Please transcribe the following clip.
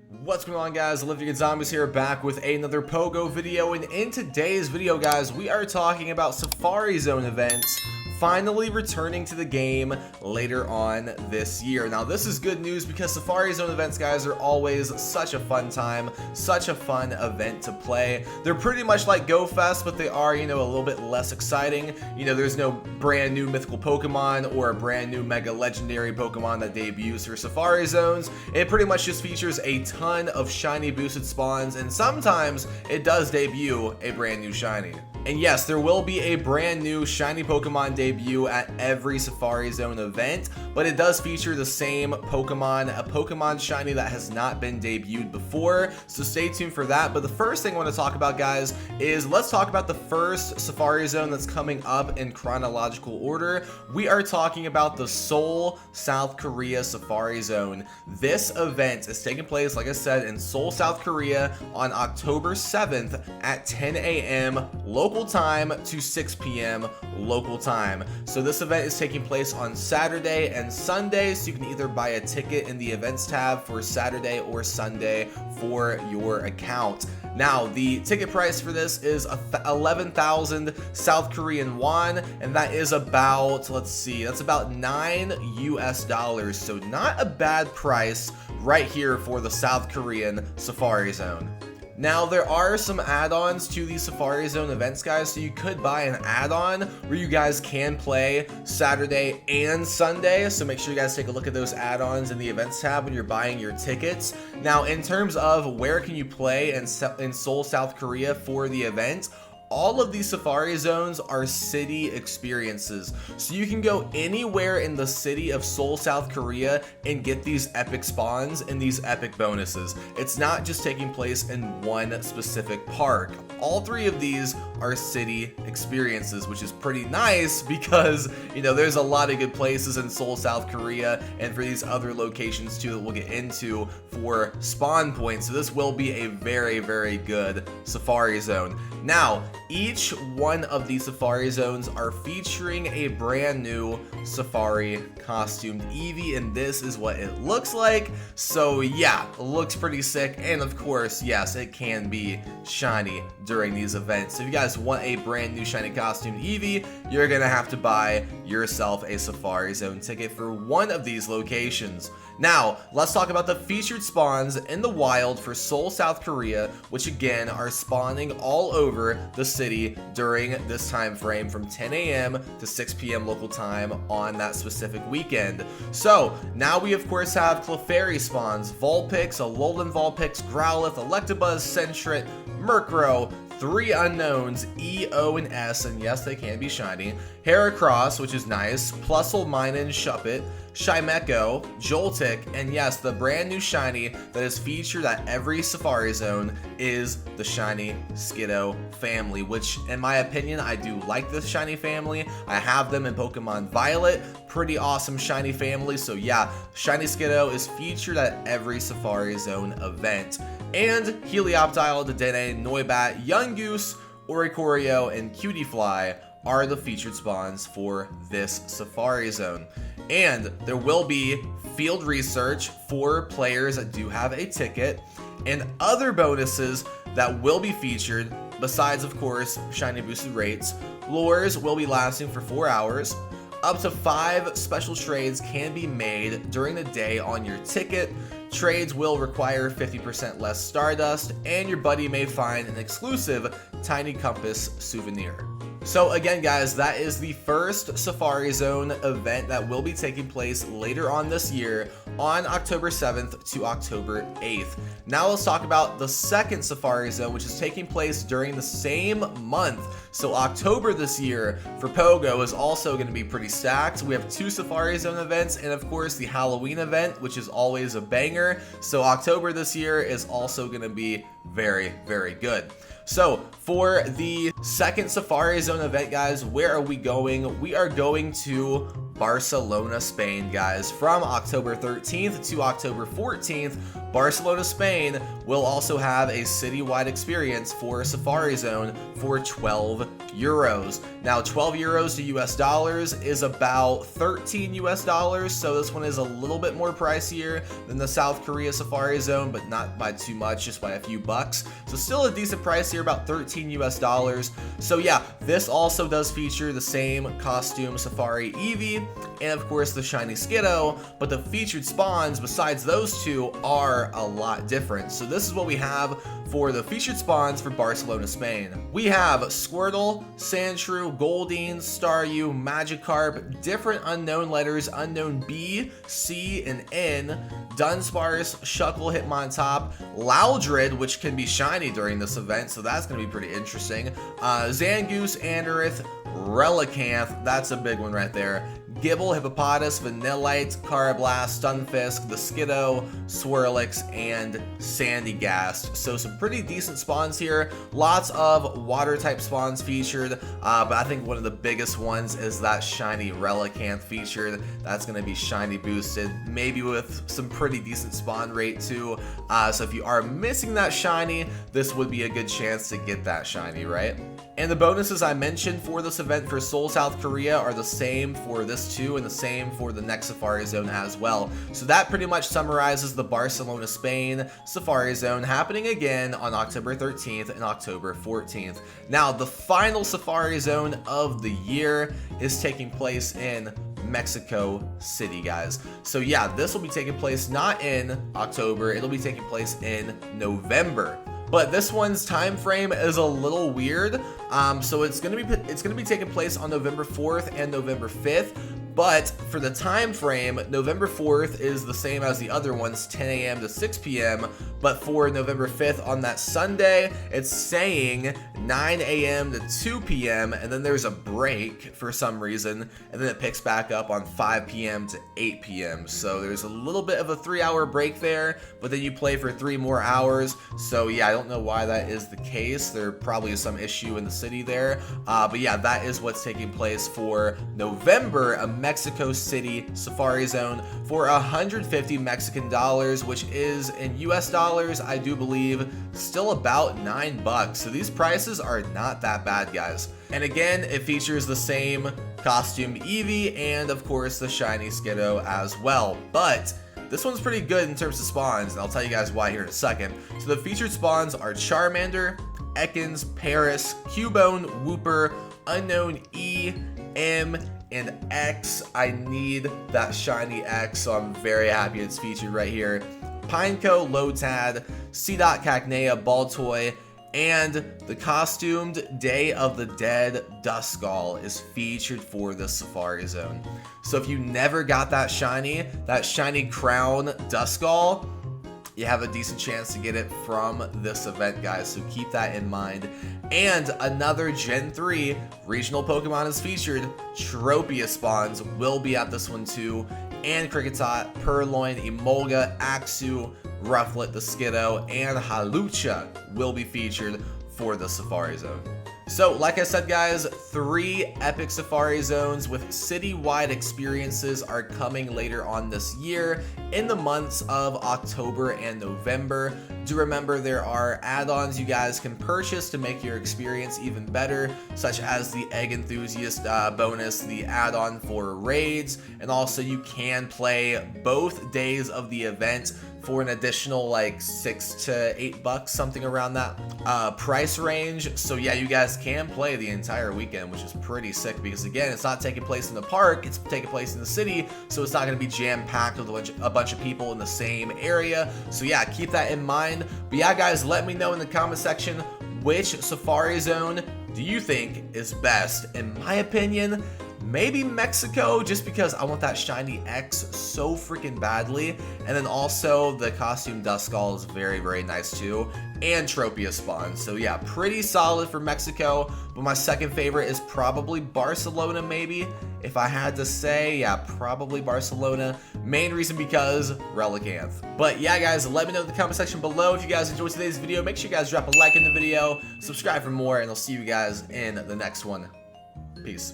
What's going on, guys? Living Zombies here, back with another PoGo video, and in today's video, guys, we are talking about Safari Zone events finally returning to the game later on this year. Now, this is good news because Safari Zone events, guys, are always such a fun time, such a fun event to play. They're pretty much like Go Fest, but they are, a little bit less exciting. There's no brand new mythical Pokemon or a brand new mega legendary Pokemon that debuts for Safari Zones. It pretty much just features a ton of shiny boosted spawns, and sometimes it does debut a brand new shiny. And yes, there will be a brand new shiny Pokemon debut at every Safari Zone event, but it does feature the same Pokemon, a Pokemon shiny that has not been debuted before, so stay tuned for that. But the first thing I want to talk about, guys, is let's talk about the first Safari Zone that's coming up in chronological order. We are talking about the Seoul, South Korea Safari Zone. This event is taking place, like I said, in Seoul, South Korea on October 7th at 10 a.m. local time to 6 p.m. local time. So this event is taking place on Saturday and Sunday, so you can either buy a ticket in the events tab for Saturday or Sunday for your account. Now, the ticket price for this is 11,000 South Korean won, and that is about, let's see, that's about $9 US, so not a bad price right here for the South Korean Safari Zone. Now, there are some add-ons to the Safari Zone events, guys, so you could buy an add-on where you guys can play Saturday and Sunday, so make sure you guys take a look at those add-ons in the events tab when you're buying your tickets. Now, in terms of where can you play in Seoul, South Korea for the event, all of these Safari Zones are city experiences, so you can go anywhere in the city of Seoul, South Korea and get these epic spawns and these epic bonuses. It's not just taking place in one specific park. All three of these are city experiences, which is pretty nice because, there's a lot of good places in Seoul, South Korea, and for these other locations too that we'll get into for spawn points. So this will be a very, very good Safari Zone. Now, each one of these Safari Zones are featuring a brand new Safari costumed Eevee, and this is what it looks like. So yeah, it looks pretty sick, and of course, yes, it can be shiny during these events. So if you guys want a brand new shiny costumed Eevee, you're gonna have to buy yourself a Safari Zone ticket for one of these locations. Now, let's talk about the featured spawns in the wild for Seoul, South Korea, which again are spawning all over the city during this time frame from 10 a.m. to 6 p.m. local time on that specific weekend. So, now we of course have Clefairy spawns, Vulpix, Alolan Vulpix, Growlithe, Electabuzz, Sentret, Murkrow, 3 unknowns, E, O, and S, and yes, they can be shiny, Heracross, which is nice, Plusle, Minun, Shuppet, Chimecho, Joltik, and yes, the brand new shiny that is featured at every Safari Zone is the shiny Skiddo family, which in my opinion, I do like this shiny family. I have them in Pokemon Violet, pretty awesome shiny family. So yeah, shiny Skiddo is featured at every Safari Zone event. And Helioptile, Dedenne, Noibat, Yungoos, Oricorio, and Cutiefly are the featured spawns for this Safari Zone. And there will be field research for players that do have a ticket and other bonuses that will be featured besides, of course, shiny boosted rates. Lures will be lasting for 4 hours. Up to 5 special trades can be made during the day on your ticket. Trades will require 50% less Stardust, and your buddy may find an exclusive Tiny Compass souvenir. So again, guys, that is the first Safari Zone event that will be taking place later on this year on October 7th to October 8th. Now let's talk about the second Safari Zone, which is taking place during the same month. So October this year for PoGo is also going to be pretty stacked. We have 2 Safari Zone events and of course the Halloween event, which is always a banger. So October this year is also going to be very, very good. So for the second Safari Zone event, guys, where are we going? We are going to Barcelona, Spain, guys. From October 13th to October 14th, Barcelona, Spain will also have a citywide experience for Safari Zone for 12 euros. Now, 12 euros to US dollars is about 13 US dollars, so this one is a little bit more pricier than the South Korea Safari Zone, but not by too much, just by a few bucks. So still a decent price here, about 13 US dollars. So yeah, this also does feature the same costume Safari Eevee, and of course the shiny Skiddo, but the featured spawns besides those two are a lot different. So this is what we have for the featured spawns for Barcelona, Spain. We have Squirtle, Sandshrew, Goldeen, Staryu, Magikarp, different unknown letters, unknown B, C, and N, Dunsparce, Shuckle, Hitmontop, Loudred, which can be shiny during this event, so that's going to be pretty interesting, Zangoose, Anorith, Relicanth, that's a big one right there, Gibble, Hippopotas, Vanillite, Carablast, Stunfisk, the Skiddo, Swirlix, and Sandygast. So some pretty decent spawns here. Lots of water type spawns featured, but I think one of the biggest ones is that shiny Relicanth featured. That's going to be shiny boosted, maybe with some pretty decent spawn rate too. So if you are missing that shiny, this would be a good chance to get that shiny, right? And the bonuses I mentioned for this event for Seoul, South Korea are the same for this too, and the same for the next Safari Zone as well. So that pretty much summarizes the Barcelona, Spain Safari Zone happening again on October 13th and October 14th. Now, the final Safari Zone of the year is taking place in Mexico City, guys. So yeah, this will be taking place not in October, it'll be taking place in November. But this one's time frame is a little weird. So it's gonna be taking place on November 4th and November 5th. But for the time frame, November 4th is the same as the other ones, 10 a.m. to 6 p.m. But for November 5th on that Sunday, it's saying 9 a.m. to 2 p.m. and then there's a break for some reason, and then it picks back up on 5 p.m. to 8 p.m. So there's a little bit of a 3-hour break there, but then you play for 3 more hours. So yeah, I don't know why that is the case. There probably is some issue in the city there. But yeah, that is what's taking place for November, a Mexico City Safari Zone for 150 Mexican dollars, which is in US dollars, I do believe, still about $9. So these prices are not that bad, guys. And again, it features the same costume Eevee and of course the shiny Skiddo as well. But this one's pretty good in terms of spawns, and I'll tell you guys why here in a second. So the featured spawns are Charmander, Ekans, Paris, Cubone, Wooper, Unknown E, M, and X. I need that shiny X, so I'm very happy it's featured right here. Pineco, Lotad, C-Dot, Cacnea, Baltoy, and the costumed Day of the Dead Duskull is featured for the Safari Zone. So if you never got that shiny crown Duskull, you have a decent chance to get it from this event, guys, so keep that in mind. And another Gen 3 regional Pokemon is featured. Tropia spawns will be at this one too, and Kricketot, Purloin, Emolga, Axew, Rufflet, the Skiddo, and Halucha will be featured for the Safari Zone. So, like I said, guys, 3 epic Safari Zones with citywide experiences are coming later on this year in the months of October and November. Do remember there are add-ons you guys can purchase to make your experience even better, such as the Egg Enthusiast bonus, the add-on for raids, and also you can play both days of the event for an additional like $6 to $8, something around that price range. So yeah, you guys can play the entire weekend, which is pretty sick because again, it's not taking place in the park, it's taking place in the city, so it's not going to be jam-packed with a bunch of people in the same area. So yeah, keep that in mind. But yeah, guys, let me know in the comment section which Safari Zone do you think is best. In my opinion, maybe Mexico, just because I want that shiny X so freaking badly. And then also the costume Duskull is very, very nice too. And Tropia spawn. So yeah, pretty solid for Mexico. But my second favorite is probably Barcelona, maybe. If I had to say, yeah, probably Barcelona. Main reason because Relicanth. But yeah, guys, let me know in the comment section below if you guys enjoyed today's video. Make sure you guys drop a like in the video, subscribe for more, and I'll see you guys in the next one. Peace.